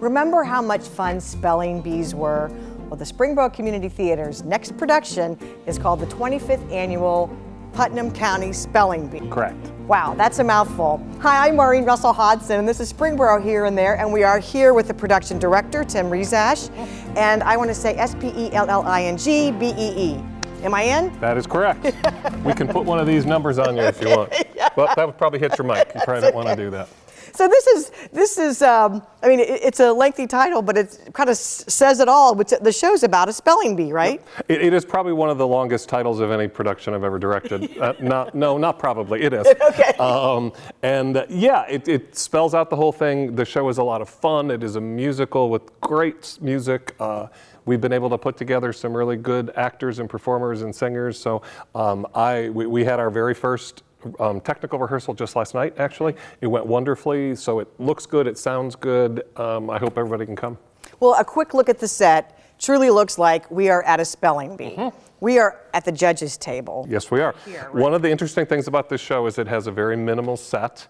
Remember how much fun spelling bees were? Well, the Springboro Community Theater's next production is called the 25th Annual Putnam County Spelling Bee. Correct. Wow, that's a mouthful. Hi, I'm Maureen Russell Hodson, and this is Springboro Here and There, and we are here with the production director, Tim Rezash, and I want to say S-P-E-L-L-I-N-G-B-E-E. Am I in? That is correct. We can put one of these numbers on you if you want. Yeah. But that would probably hit your mic. You probably don't want to do that. So this is I mean, it's a lengthy title, but it kind of says it all. The show's about a spelling bee, right? It is probably one of the longest titles of any production I've ever directed. Not probably, it is. Okay. It spells out the whole thing. The show is a lot of fun. It is a musical with great music. We've been able to put together some really good actors and performers and singers. So we had our very first technical rehearsal just last night, actually. It went wonderfully, so it looks good, it sounds good. I hope everybody can come. Well, a quick look at the set truly looks like we are at a spelling bee. Mm-hmm. We are at the judges' table. Yes, we are. Here, right? One of the interesting things about this show is it has a very minimal set.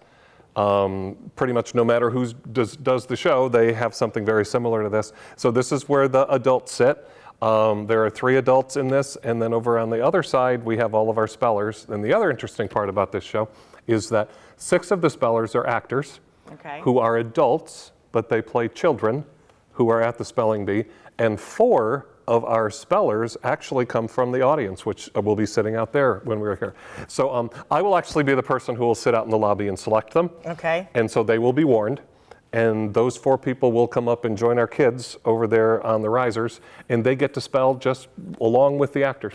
Pretty much no matter who does the show, they have something very similar to this. So this is where the adults sit. There are 3 adults in this, and then over on the other side, we have all of our spellers. And the other interesting part about this show is that 6 of the spellers are actors who are adults, but they play children who are at the spelling bee. And 4 of our spellers actually come from the audience, which will be sitting out there when we're here. So I will actually be the person who will sit out in the lobby and select them. Okay. And so they will be warned. And those 4 people will come up and join our kids over there on the risers, and they get to spell just along with the actors.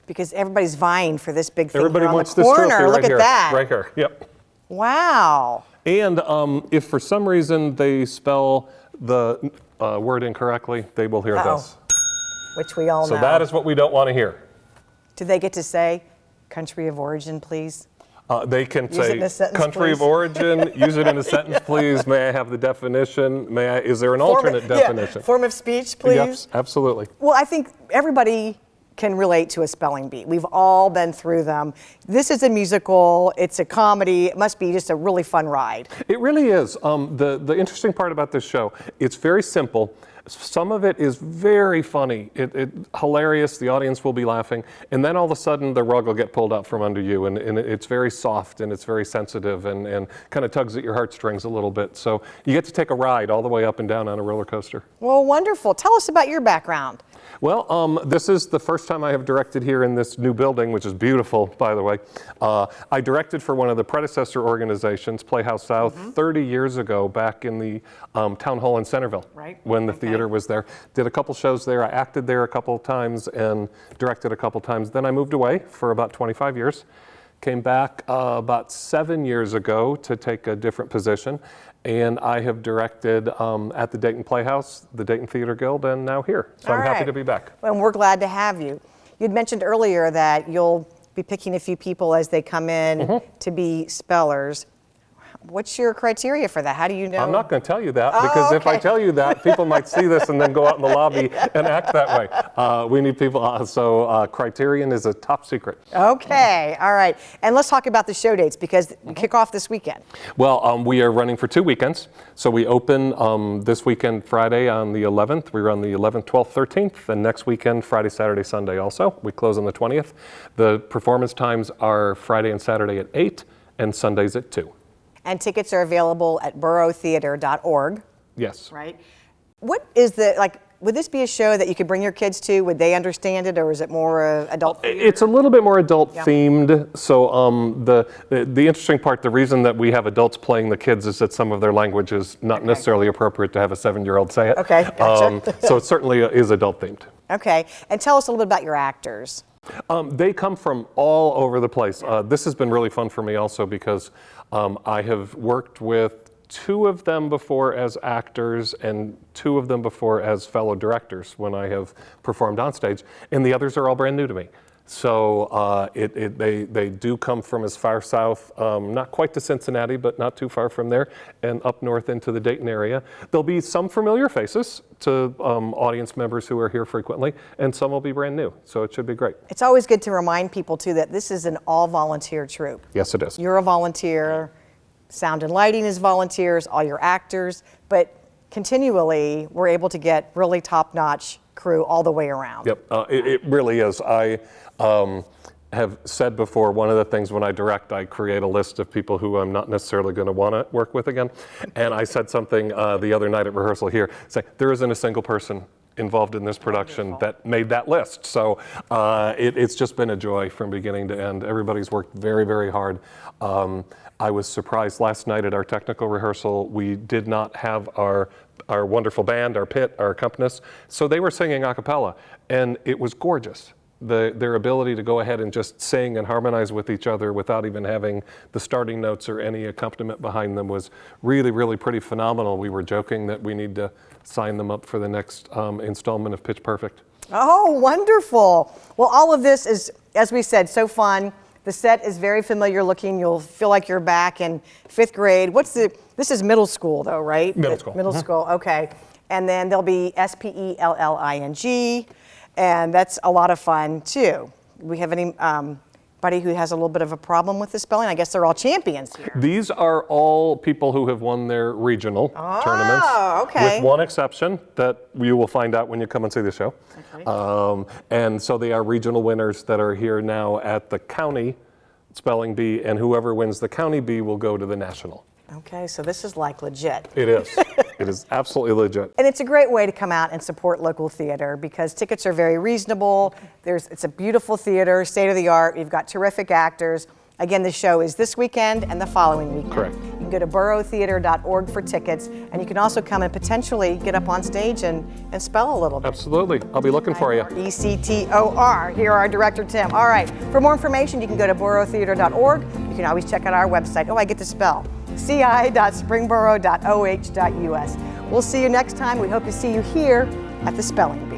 Because everybody's vying for this big thing. Everybody here on wants the this corner. trophy Look right at here. that. Right here. Yep. Wow. And if for some reason they spell the word incorrectly, they will hear this. Which we all know. So that is what we don't want to hear. Do they get to say country of origin, please? They can Use it in a say sentence, country please. of origin, use it in a sentence, please. May I have the definition? Is there an alternate definition? Form of speech, please. Yes, absolutely. Well, I think everybody can relate to a spelling bee. We've all been through them. This is a musical, it's a comedy, it must be just a really fun ride. It really is. The interesting part about this show, it's very simple. Some of it is very funny, hilarious, the audience will be laughing, and then all of a sudden the rug will get pulled out from under you, and it's very soft and it's very sensitive and kind of tugs at your heartstrings a little bit. So you get to take a ride all the way up and down on a roller coaster. Well, wonderful. Tell us about your background. Well, this is the first time I have directed here in this new building, which is beautiful, by the way. I directed for one of the predecessor organizations, Playhouse South, 30 years ago, back in the town hall in Centerville, when the theater was there. Did a couple shows there. I acted there a couple of times and directed a couple times. Then I moved away for about 25 years. Came back about 7 years ago to take a different position. And I have directed at the Dayton Playhouse, the Dayton Theater Guild, and now here. So I'm happy to be back. Well, we're glad to have you. You'd mentioned earlier that you'll be picking a few people as they come in to be spellers. What's your criteria for that? How do you know? I'm not going to tell you that because if I tell you that, people might see this and then go out in the lobby and act that way. We need people, so criterion is a top secret. Okay, all right. And let's talk about the show dates because we kick off this weekend. Well, we are running for 2 weekends. So we open this weekend Friday on the 11th. We run the 11th, 12th, 13th, and next weekend Friday, Saturday, Sunday also. We close on the 20th. The performance times are Friday and Saturday at 8 and Sundays at 2. And tickets are available at borotheater.org. Yes. Right? What is would this be a show that you could bring your kids to? Would they understand it, or is it more adult theater? It's a little bit more adult themed. So the interesting part, the reason that we have adults playing the kids is that some of their language is not necessarily appropriate to have a 7-year-old say it. Okay, gotcha. So it certainly is adult themed. Okay, and tell us a little bit about your actors. They come from all over the place. This has been really fun for me also because I have worked with 2 of them before as actors and 2 of them before as fellow directors when I have performed on stage, and the others are all brand new to me. So they do come from as far south, not quite to Cincinnati, but not too far from there, and up north into the Dayton area. There'll be some familiar faces to audience members who are here frequently, and some will be brand new, so it should be great. It's always good to remind people, too, that this is an all-volunteer troupe. Yes, it is. You're a volunteer, sound and lighting is volunteers, all your actors, but continually we're able to get really top-notch crew all the way around. Yep, it really is. I have said before, one of the things when I direct, I create a list of people who I'm not necessarily going to want to work with again. And I said something the other night at rehearsal here, saying there isn't a single person involved in this production that made that list. So it's just been a joy from beginning to end. Everybody's worked very, very hard. I was surprised last night at our technical rehearsal, we did not have our wonderful band, our pit, our accompanist, so they were singing a cappella, and it was gorgeous. Their ability to go ahead and just sing and harmonize with each other without even having the starting notes or any accompaniment behind them was really, really pretty phenomenal. We were joking that we need to sign them up for the next installment of Pitch Perfect. Oh, wonderful. Well, all of this is, as we said, so fun. The set is very familiar looking. You'll feel like you're back in 5th grade. This is middle school though, right? Middle school. Middle school, okay. And then there'll be SPELLING, and that's a lot of fun too. We have anybody who has a little bit of a problem with the spelling? I guess they're all champions here. These are all people who have won their regional tournaments. Okay. With one exception that you will find out when you come and see the show. Okay. And so they are regional winners that are here now at the county spelling bee, and whoever wins the county bee will go to the national. Okay, so this is like legit. It is. It is absolutely legit. And it's a great way to come out and support local theater because tickets are very reasonable. It's a beautiful theater, state of the art. You've got terrific actors. Again, the show is this weekend and the following weekend. Correct. You can go to boroughtheater.org for tickets, and you can also come and potentially get up on stage and spell a little bit. Absolutely. I'll be looking for you. ECTOR. Here, our director, Tim. All right. For more information, you can go to boroughtheater.org. You can always check out our website. Oh, I get to spell. ci.springboro.oh.us. We'll see you next time. We hope to see you here at the Spelling Bee.